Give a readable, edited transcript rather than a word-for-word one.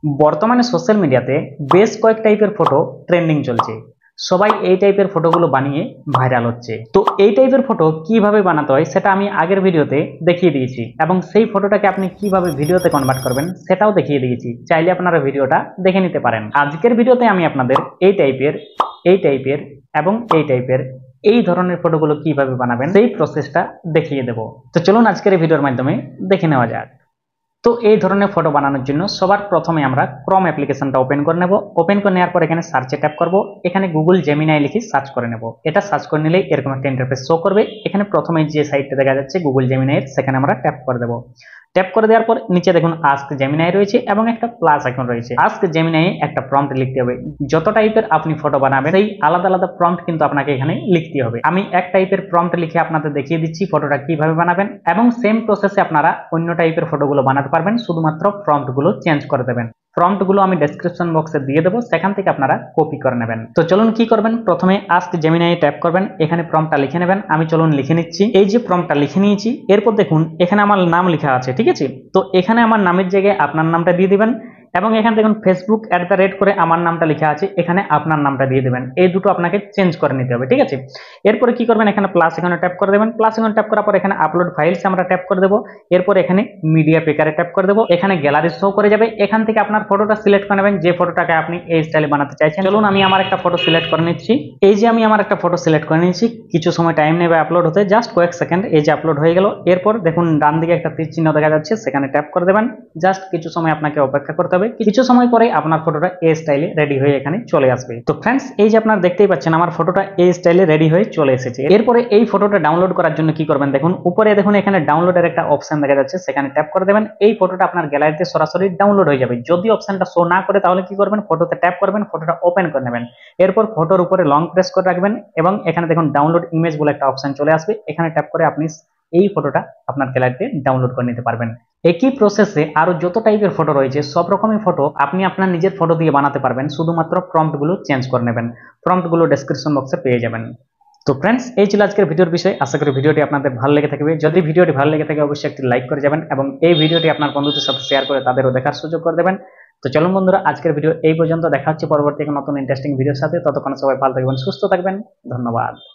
বর্তমানে সোশ্যাল মিডিয়াতে বেশ কয়েক টাইপের ফটো ট্রেন্ডিং চলছে। সবাই এই টাইপের ফটোগুলো বানিয়ে ভাইরাল হচ্ছে। তো এই টাইপের ফটো কিভাবে বানাতে হয় সেটা আমি আগের ভিডিওতে দেখিয়ে দিয়েছি, এবং সেই ফটোটাকে আপনি কিভাবে ভিডিওতে কনভার্ট করবেন সেটাও দেখিয়ে দিয়েছি। চাইলে আপনারা ভিডিওটা দেখে নিতে পারেন। আজকের ভিডিওতে আমি আপনাদের এই টাইপের এবং এই ধরনের ফটোগুলো কিভাবে বানাবেন সেই প্রসেসটা দেখিয়ে দেব। তো চলুন আজকের এই ভিডিওর মাধ্যমে দেখে নেওয়া যাক। তো এই ধরনের ফটো বানানোর জন্য সবার প্রথমে আমরা ক্রোম অ্যাপ্লিকেশনটা ওপেন করে নেব। ওপেন করে নেওয়ার পর এখানে সার্চে ট্যাপ করব। এখানে গুগল জেমিনাই লিখে সার্চ করে নেব। এটা সার্চ করে নিলেই এরকম একটা ইন্টারফেস শো করবে। এখানে প্রথমে যে সাইটটা দেখা যাচ্ছে গুগল জেমিনাইয়ের, সেখানে আমরা ট্যাপ করে দেব। ট্যাপ করে দেওয়ার পর নিচে দেখুন আস্ক জেমিনাই রয়েছে এবং একটা প্লাস আইকন রয়েছে। আস্ক জেমিনাই একটা প্রম্পট লিখতে হবে। যত টাইপের আপনি ফটো বানাবেন সেই আলাদা আলাদা প্রম্পট কিন্তু আপনাকে এখানে লিখতে হবে। আমি এক টাইপের প্রম্পট লিখে আপনাদের দেখিয়ে দিচ্ছি ফটোটা কিভাবে বানাবেন, এবং সেম প্রসেসে আপনারা অন্য টাইপের ফটোগুলো বানাতে পারবেন, শুধুমাত্র প্রম্পট গুলো চেঞ্জ করে দেবেন। প্রম্পট গুলো আমি ডেসক্রিপশন বক্সে দিয়ে দেবো, সেখান থেকে আপনারা কপি করে নেবেন। তো চলুন কি করবেন, প্রথমে আস্ক জেমিনাই ট্যাপ করবেন, এখানে প্রম্পটটা লিখে নেবেন। আমি চলুন লিখে নিচ্ছি। এই যে প্রম্পটটা লিখে নিয়েছি, এরপর দেখুন এখানে আমার নাম লেখা আছে, ঠিক আছে। তো এখানে আমার নামের জায়গায় আপনার নামটা দিয়ে দিবেন, এবং এখানে দেখুন ফেসবুক @ করে আমার নামটা লেখা আছে, এখানে আপনার নামটা দিয়ে দেবেন। এই দুটো আপনাকে চেঞ্জ করে নিতে হবে, ঠিক আছে। এরপরে কি করবেন, এখানে প্লাস আইকনে ট্যাপ করে দেবেন। প্লাস আইকনে ট্যাপ করার পর এখানে আপলোড ফাইলস আমরা ট্যাপ করে দেবো। এরপর এখানে মিডিয়া পিকারে ট্যাপ করে দেবো। এখানে গ্যালারি শো করে যাবে। এখান থেকে আপনার ফটোটা সিলেক্ট করে নেবেন, যে ফটোটাকে আপনি এই স্টাইলে বানাতে চাইছেন। চলুন আমি আমার একটা ফটো সিলেক্ট করে নিচ্ছি। এই যে আমি আমার একটা ফটো সিলেক্ট করে নিয়েছি, কিছু সময় টাইম নেবে আপলোড হতে, জাস্ট কয়েক সেকেন্ড। এই যে আপলোড হয়ে গেল। এরপর দেখুন ডান দিকে একটা তীর চিহ্ন দেখা যাচ্ছে, সেখানে ট্যাপ করে দেবেন। জাস্ট কিছু সময় আপনাকে অপেক্ষা করতে হবে। কিছু সময় পরে আপনার ফটোটা এই স্টাইলে রেডি হয়ে এখানে চলে আসবে। তো ফ্রেন্ডস, এই যে আপনারা দেখতেই পাচ্ছেন আমার ফটোটা এই স্টাইলে রেডি হয়ে চলে এসেছে। এরপরে এই ফটোটা ডাউনলোড করার জন্য কি করবেন, দেখুন উপরে দেখুন এখানে ডাউনলোডের একটা অপশন দেখা যাচ্ছে, সেখানে ট্যাপ করে দেবেন। এই ফটোটা আপনার গ্যালারিতে সরাসরি ডাউনলোড হয়ে যাবে। যদি অপশনটা শো না করে তাহলে কি করবেন, ফটোতে ট্যাপ করবেন, ফটোটা ওপেন করে নেবেন। এরপর ফটোর উপরে লং প্রেস করে রাখবেন, এবং এখানে দেখুন ডাউনলোড ইমেজ বলে একটা অপশন চলে আসবে। এখানে ট্যাপ করে আপনি এই ফটোটা আপনার গ্যালারিতে ডাউনলোড করে নিতে পারবেন। একই প্রসেসে আরো যত টাইপের ফটো রয়েছে সব রকমের ফটো আপনি আপনার নিজের ফটো দিয়ে বানাতে পারবেন, শুধুমাত্র প্রম্পট গুলো চেঞ্জ করে নেবেন। প্রম্পট গুলো ডেসক্রিপশন বক্সে পেয়ে যাবেন। তো ফ্রেন্ডস, এই ছিল আজকের ভিডিওর বিষয়। আশা করি ভিডিওটি আপনাদের ভালো লেগে থাকবে। যদি ভিডিওটি ভালো লেগে থাকে অবশ্যই একটি লাইক করে যাবেন, এবং এই ভিডিওটি আপনার বন্ধুদের সাথে শেয়ার করে তাদেরও দেখার সুযোগ করে দেবেন। তো চলুন বন্ধুরা, আজকের ভিডিও এই পর্যন্ত। দেখা হচ্ছে পরবর্তী নতুন ইন্টারেস্টিং ভিডিওর সাথে। ততক্ষণ সবাই ভালো থাকবেন, সুস্থ থাকবেন। ধন্যবাদ।